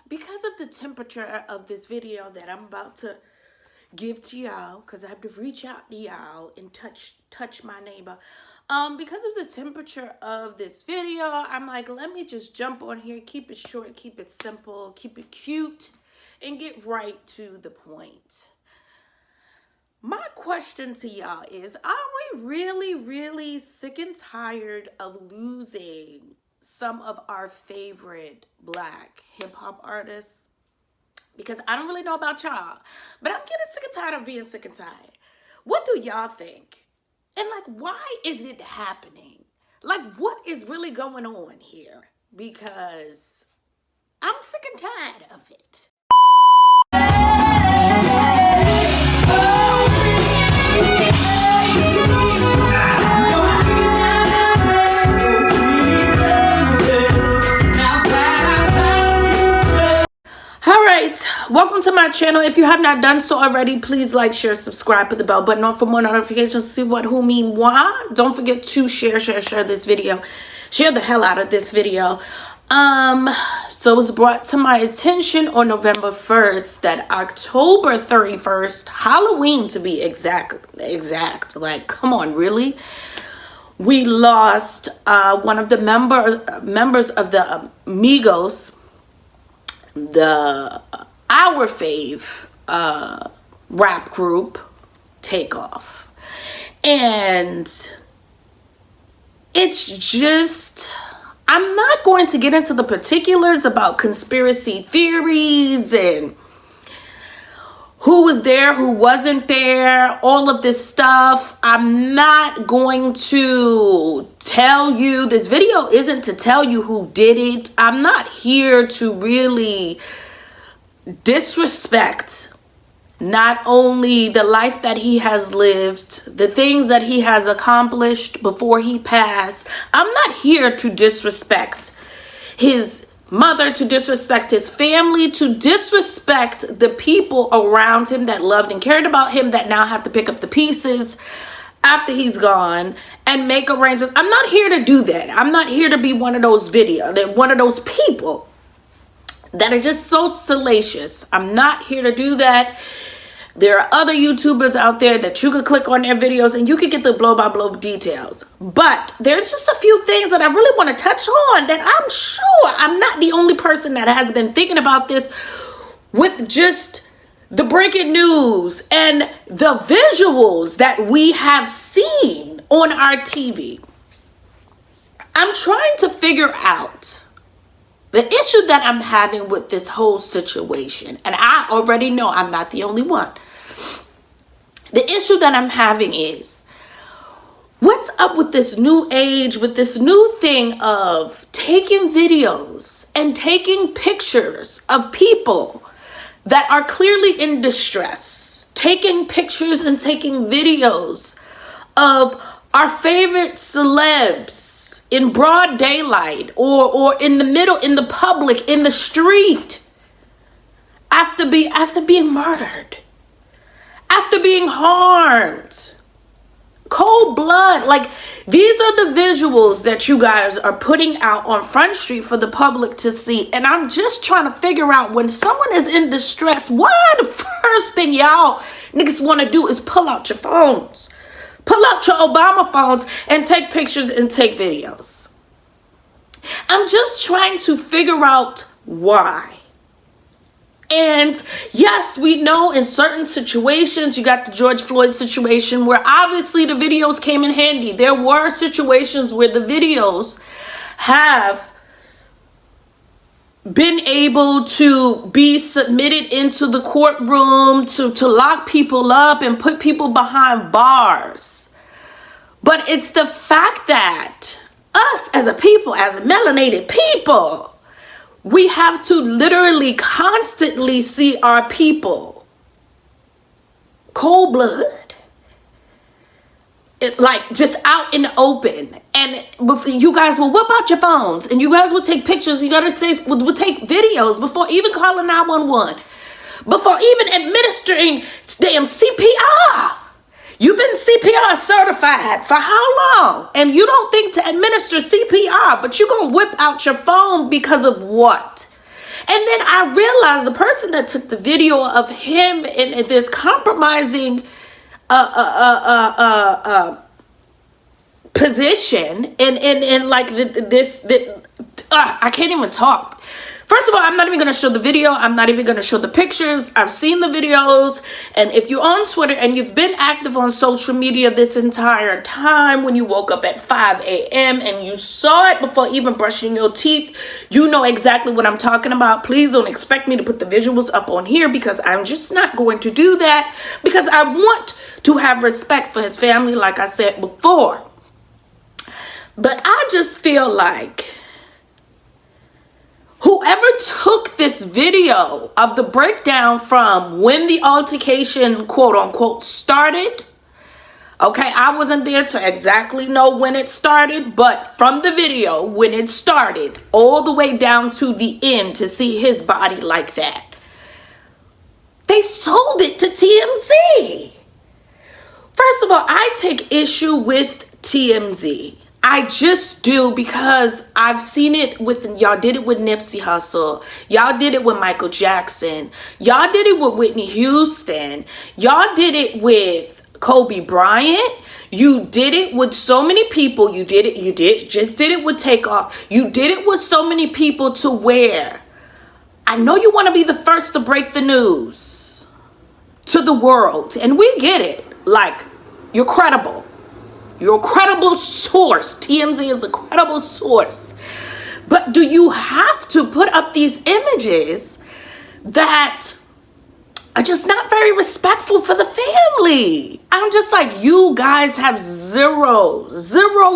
because of the temperature of this video that I'm about to give to y'all, because I have to reach out to y'all and touch my neighbor. Because of the temperature of this video, I'm like, let me just jump on here, keep it short, keep it simple, keep it cute, and get right to the point. My question to y'all is, are we really sick and tired of losing some of our favorite Black hip-hop artists? Because I don't really know about y'all, but I'm getting sick and tired of being sick and tired. What do y'all think? And like, why is it happening? Like, what is really going on here? Because I'm sick and tired of it. Welcome to my channel. If you have not done so already, please like, share, subscribe, put the bell button on for more notifications. See what, who, me, moi. Don't forget to share this video. Share the hell out of this video. So it was brought to my attention on November 1st that October 31st, Halloween to be exact. Like, come on, really? We lost one of the members of the migos, our fave rap group, Takeoff. And it's just, I'm not going to get into the particulars about conspiracy theories and who was there, who wasn't there, all of this stuff. I'm not going to tell you, this video isn't to tell you who did it. I'm not here to really disrespect not only the life that he has lived, the things that he has accomplished before he passed. I'm not here to disrespect his mother, to disrespect his family, to disrespect the people around him that loved and cared about him, that now have to pick up the pieces after he's gone and make arrangements. I'm not here to do that. I'm not here to be one of those one of those people that are just so salacious. I'm not here to do that. There are other YouTubers out there that you could click on their videos and you could get the blow-by-blow details. But there's just a few things that I really want to touch on that I'm sure I'm not the only person that has been thinking about this, with just the breaking news and the visuals that we have seen on our TV. I'm trying to figure out the issue that I'm having with this whole situation. And I already know I'm not the only one. The issue that I'm having is, what's up with this new age, with this new thing of taking videos and taking pictures of people that are clearly in distress, taking pictures and taking videos of our favorite celebs in broad daylight or in the middle, in the public, in the street, after being murdered, after being harmed, cold blood. Like, these are the visuals that you guys are putting out on Front Street for the public to see. And I'm just trying to figure out, when someone is in distress, why the first thing y'all niggas want to do is pull out your phones. Pull out your Obama phones and take pictures and take videos. I'm just trying to figure out why. And yes, we know in certain situations, you got the George Floyd situation where obviously the videos came in handy. There were situations where the videos have been able to be submitted into the courtroom to lock people up and put people behind bars. But it's the fact that us as a people, as a melanated people, we have to literally constantly see our people cold blood, like just out in the open. And you guys will whip out your phones and you guys will take pictures. You gotta say, will take videos before even calling 911, before even administering damn CPR. You've been CPR certified for how long? And you don't think to administer CPR, but you're gonna whip out your phone because of what? And then I realized the person that took the video of him in this compromising position in like I can't even talk. First of all, I'm not even going to show the video. I'm not even going to show the pictures. I've seen the videos. And if you're on Twitter and you've been active on social media this entire time, when you woke up at 5 a.m. and you saw it before even brushing your teeth, you know exactly what I'm talking about. Please don't expect me to put the visuals up on here, because I'm just not going to do that, because I want to have respect for his family, like I said before. But I just feel like whoever took this video of the breakdown from when the altercation, quote unquote, started, okay, I wasn't there to exactly know when it started, but from the video, when it started, all the way down to the end, to see his body like that, they sold it to TMZ. First of all, I take issue with TMZ. I just do, because I've seen it with, y'all did it with Nipsey Hussle. Y'all did it with Michael Jackson. Y'all did it with Whitney Houston. Y'all did it with Kobe Bryant. You did it with so many people. You did it with Takeoff. You did it with so many people, to where I know you want to be the first to break the news to the world. And we get it. Like, you're credible. You're a credible source. TMZ is a credible source. But do you have to put up these images that are just not very respectful for the family? I'm just like, you guys have zero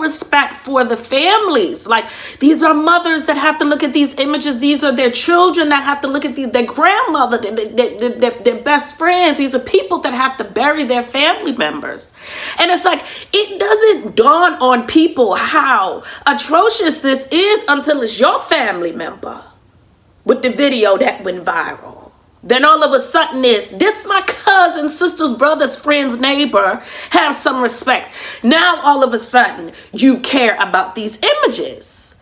respect for the families. Like, these are mothers that have to look at these images. These are their children that have to look at these, their grandmother, their best friends. These are people that have to bury their family members. And it's like, it doesn't dawn on people how atrocious this is until it's your family member with the video that went viral. Then all of a sudden this my cousin, sister's, brother's, friend's, neighbor. Have some respect. Now all of a sudden you care about these images.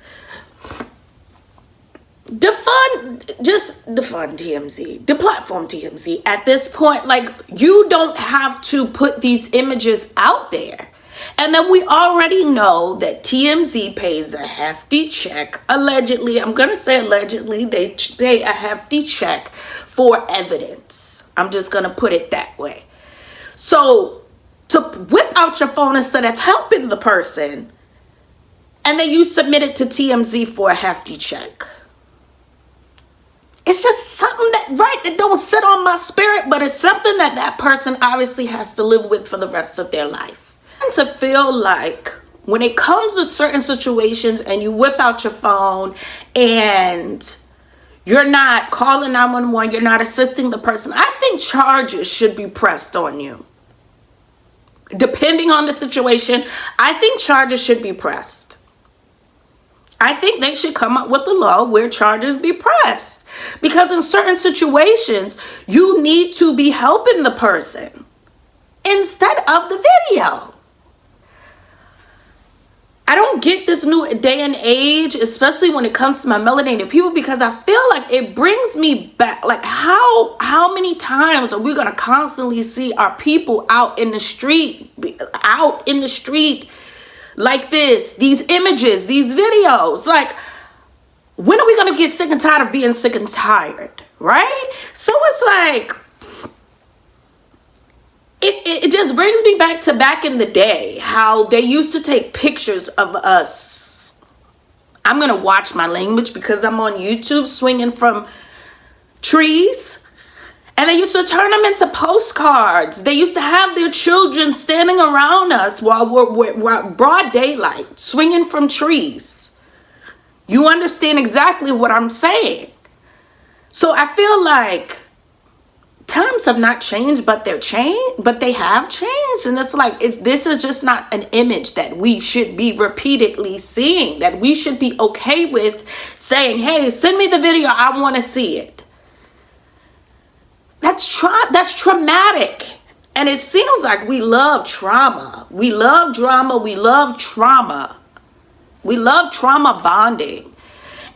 Defund TMZ, the platform TMZ at this point. Like, you don't have to put these images out there. And then we already know that TMZ pays a hefty check. Allegedly, I'm going to say allegedly, they pay a hefty check for evidence. I'm just going to put it that way. So to whip out your phone instead of helping the person, and then you submit it to TMZ for a hefty check. It's just something that don't sit on my spirit, but it's something that that person obviously has to live with for the rest of their life. And to feel like when it comes to certain situations and you whip out your phone and you're not calling 911, you're not assisting the person, I think charges should be pressed on you. Depending on the situation, I think charges should be pressed. I think they should come up with a law where charges be pressed. Because in certain situations, you need to be helping the person instead of the video. I don't get this new day and age, especially when it comes to my melanated people, because I feel like it brings me back. Like, how many times are we going to constantly see our people out in the street like this, these images, these videos? Like, when are we going to get sick and tired of being sick and tired, right? So it's like, it just brings me back to back in the day, how they used to take pictures of us. I'm going to watch my language because I'm on YouTube, swinging from trees. And they used to turn them into postcards. They used to have their children standing around us while we're broad daylight, swinging from trees. You understand exactly what I'm saying. So I feel like times have not changed, but they have changed. And it's like, this is just not an image that we should be repeatedly seeing, that we should be okay with saying, hey, send me the video, I want to see it. That's traumatic. And it seems like we love trauma. We love drama. We love trauma. We love trauma bonding.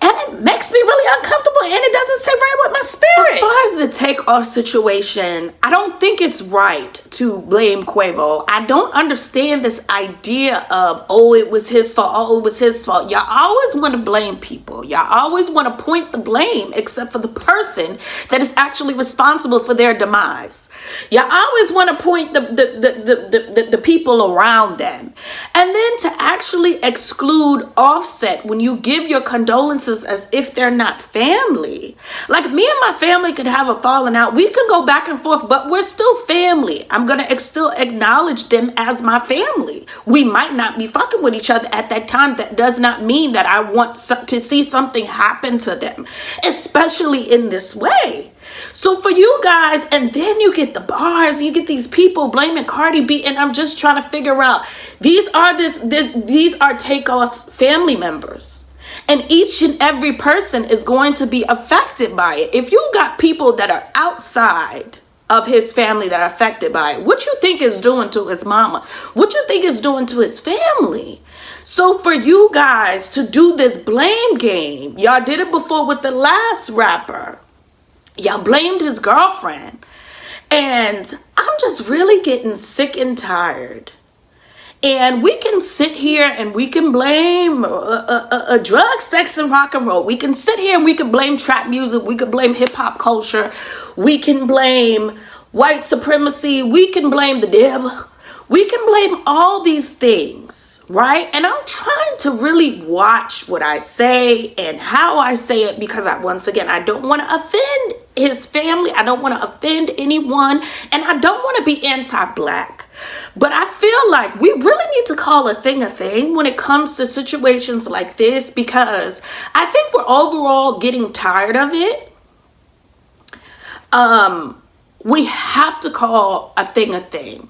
And it makes me really uncomfortable, and it doesn't sit right with my spirit. As far as the Takeoff situation, I don't think it's right to blame Quavo. I don't understand this idea of, oh, it was his fault. Oh, it was his fault. Y'all always want to blame people. Y'all always want to point the blame except for the person that is actually responsible for their demise. Y'all always want to point the people around them. And then to actually exclude Offset when you give your condolences as if they're not family. Like, me and my family could have a falling out. We can go back and forth, but we're still family. I'm going to still acknowledge them as my family. We might not be fucking with each other at that time. That does not mean that I want to see something happen to them, especially in this way. So for you guys, and then you get the bars, you get these people blaming Cardi B, and I'm just trying to figure out, these are Takeoff's family members. And each and every person is going to be affected by it. If you got people that are outside of his family that are affected by it, what you think is doing to his mama? What you think is doing to his family? So for you guys to do this blame game, y'all did it before with the last rapper. Y'all blamed his girlfriend. And I'm just really getting sick and tired. And we can sit here and we can blame drugs, sex, and rock and roll. We can sit here and we can blame trap music. We can blame hip hop culture. We can blame white supremacy. We can blame the devil. We can blame all these things, right? And I'm trying to really watch what I say and how I say it, because once again, I don't want to offend his family. I don't want to offend anyone. And I don't want to be anti-black. But I feel like we really need to call a thing when it comes to situations like this, because I think we're overall getting tired of it. We have to call a thing.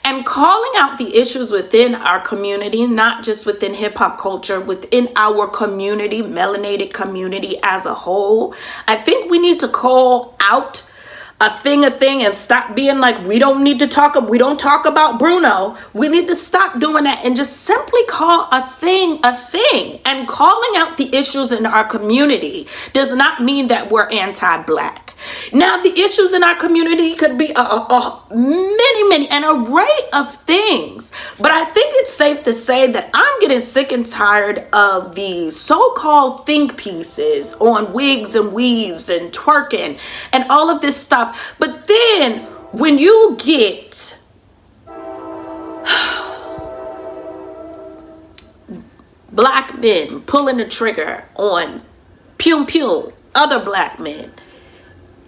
And calling out the issues within our community, not just within hip hop culture, within our community, melanated community as a whole. I think we need to call out a thing, and stop being like, we don't talk about Bruno. We need to stop doing that and just simply call a thing. And calling out the issues in our community does not mean that we're anti-black. Now, the issues in our community could be an array of things. But I think it's safe to say that I'm getting sick and tired of the so-called think pieces on wigs and weaves and twerking and all of this stuff. But then when you get black men pulling the trigger on other black men,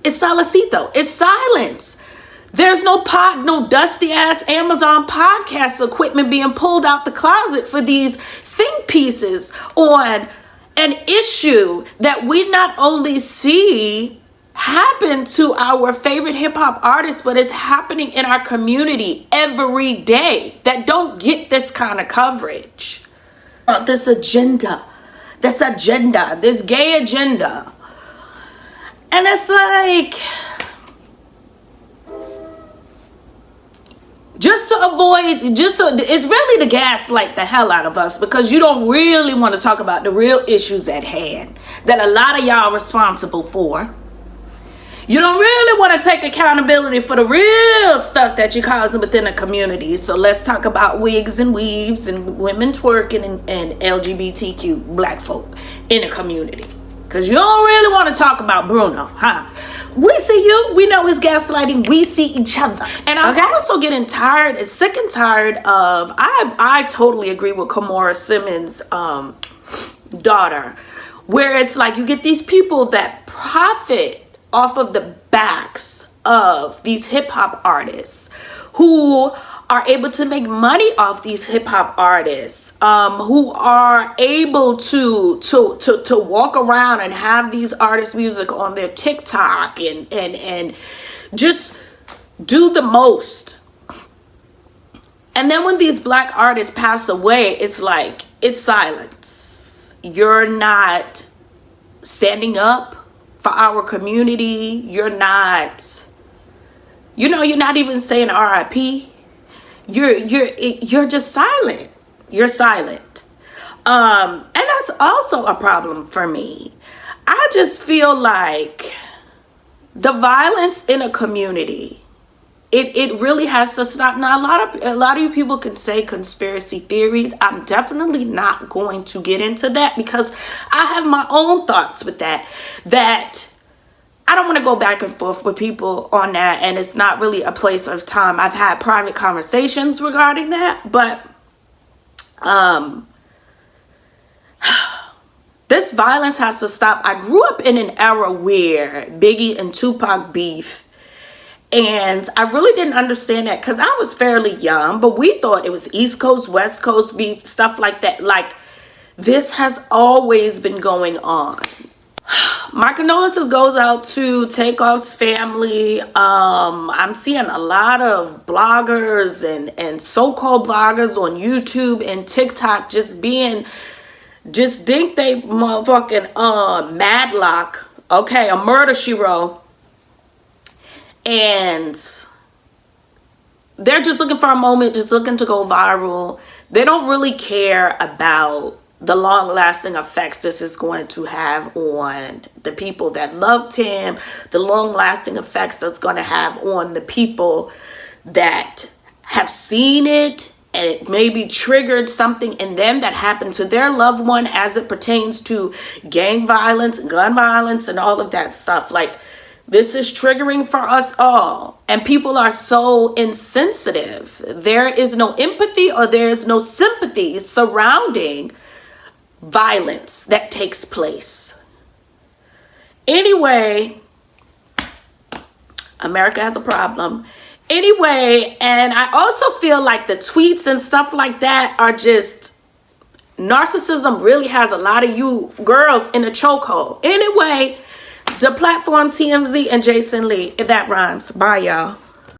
it's salicito. It's silence. There's no dusty ass Amazon podcast equipment being pulled out the closet for these think pieces on an issue that we not only see happen to our favorite hip hop artists, but it's happening in our community every day that don't get this kind of coverage. This gay agenda. And it's like, it's really to gaslight the hell out of us, because you don't really want to talk about the real issues at hand that a lot of y'all are responsible for. You don't really want to take accountability for the real stuff that you're causing within the community. So let's talk about wigs and weaves and women twerking and LGBTQ black folk in the community. Because you don't really want to talk about Bruno, huh? We see you. We know it's gaslighting. We see each other. And I'm also getting sick and tired of, I totally agree with Kamora Simmons' daughter, where it's like you get these people that profit off of the backs of these hip hop artists who are able to make money off these hip hop artists, who are able to walk around and have these artists' music on their TikTok and just do the most. And then when these black artists pass away, it's like, it's silence. You're not standing up for our community. You're not even saying RIP. You're just silent. You're silent. And that's also a problem for me. I just feel like the violence in a community, it really has to stop. Now, a lot of you people can say conspiracy theories. I'm definitely not going to get into that because I have my own thoughts with that. That I don't want to go back and forth with people on that, and it's not really a place or time. I've had private conversations regarding that, but this violence has to stop. I grew up in an era where Biggie and Tupac beef, and I really didn't understand that because I was fairly young, but we thought it was East Coast, West Coast beef, stuff like that. Like, this has always been going on. My condolences goes out to Takeoff's family. I'm seeing a lot of bloggers and so-called bloggers on YouTube and TikTok just think they motherfucking Madlock, okay, a murder she wrote, and they're just looking for a moment, just looking to go viral. They don't really care about the long-lasting effects this is going to have on the people that loved him, the long-lasting effects that's going to have on the people that have seen it, and it maybe triggered something in them that happened to their loved one as it pertains to gang violence, gun violence, and all of that stuff. Like, this is triggering for us all. And people are so insensitive. There is no empathy or there is no sympathy surrounding violence that takes place. Anyway, America has a problem. Anyway, and I also feel like the tweets and stuff like that are just, narcissism really has a lot of you girls in a chokehold. Anyway, the platform TMZ and Jason Lee, if that rhymes. Bye, y'all.